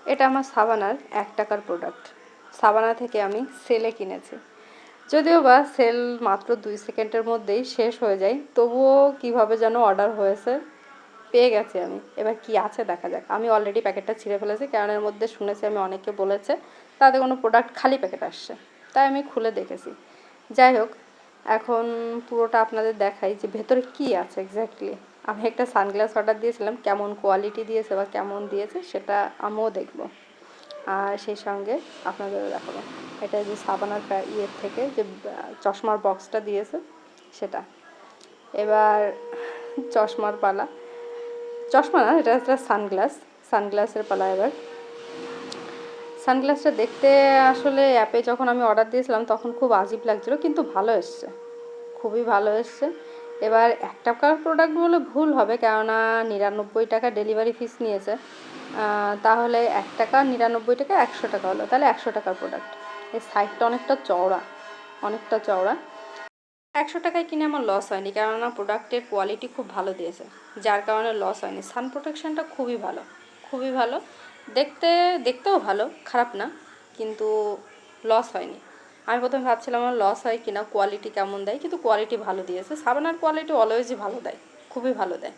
এটা আমার সাবানার 1 টাকার প্রোডাক্ট। সাবানা থেকে আমি সেলে কিনেছি। যদিও বা সেল মাত্র 2 সেকেন্ডের মধ্যেই শেষ হয়ে যায়, তবুও কিভাবে যেন অর্ডার হয়েছে, পেয়ে গেছি আমি। এবার কি আছে দেখা যাক। আমি অলরেডি প্যাকেটটা ছিঁড়ে ফেলেছি, কারণ এর মধ্যে শুনেছি আমি অনেকে বলেছে তাদের কোনো প্রোডাক্ট খালি প্যাকেট আসছে, তাই আমি খুলে দেখেছি। যাই হোক, এখন পুরোটা আপনাদের দেখাই যে ভেতরে কি আছে এক্স্যাক্টলি। আমি একটা সানগ্লাস অর্ডার দিয়েছিলাম, কেমন কোয়ালিটি দিয়েছে বা কেমন দিয়েছে সেটা আমিও দেখবো, আর সেই সঙ্গে আপনাদেরও দেখাবো। এটা যে সাবানার ইয়ের থেকে যে চশমার বক্সটা দিয়েছে সেটা। এবার চশমার পালা। চশমা না, এটা একটা সানগ্লাস। সানগ্লাসের পালা এবার। সানগ্লাসটা দেখতে আসলে অ্যাপে যখন আমি অর্ডার দিয়েছিলাম তখন খুব আজীব লাগছিলো, কিন্তু ভালো এসছে, খুবই ভালো এসছে। এবার 1 টাকার প্রোডাক্ট বলে ভুল হবে, কেননা 99 টাকা ডেলিভারি ফিস নিয়েছে। তাহলে 1 টাকা 99 টাকা 100 টাকা হলো, তাহলে 100 টাকার প্রোডাক্ট। এই সাইজটা অনেকটা চওড়া, অনেকটা চওড়া। 100 টাকায় কিনে আমার লস হয়নি, কেননা প্রোডাক্টের কোয়ালিটি খুব ভালো দিয়েছে, যার কারণে লস হয়নি। সান প্রোটেকশানটা খুবই ভালো, খুবই ভালো। দেখতেও ভালো, খারাপ না, কিন্তু লস হয়নি। আমি প্রথমে ভাবছিলাম আমার লস হয় কিনা, কোয়ালিটি কেমন দেয়, কিন্তু কোয়ালিটি ভালো দিয়েছে। সাবানার কোয়ালিটি অলওয়েজই ভালো দেয়, খুবই ভালো দেয়।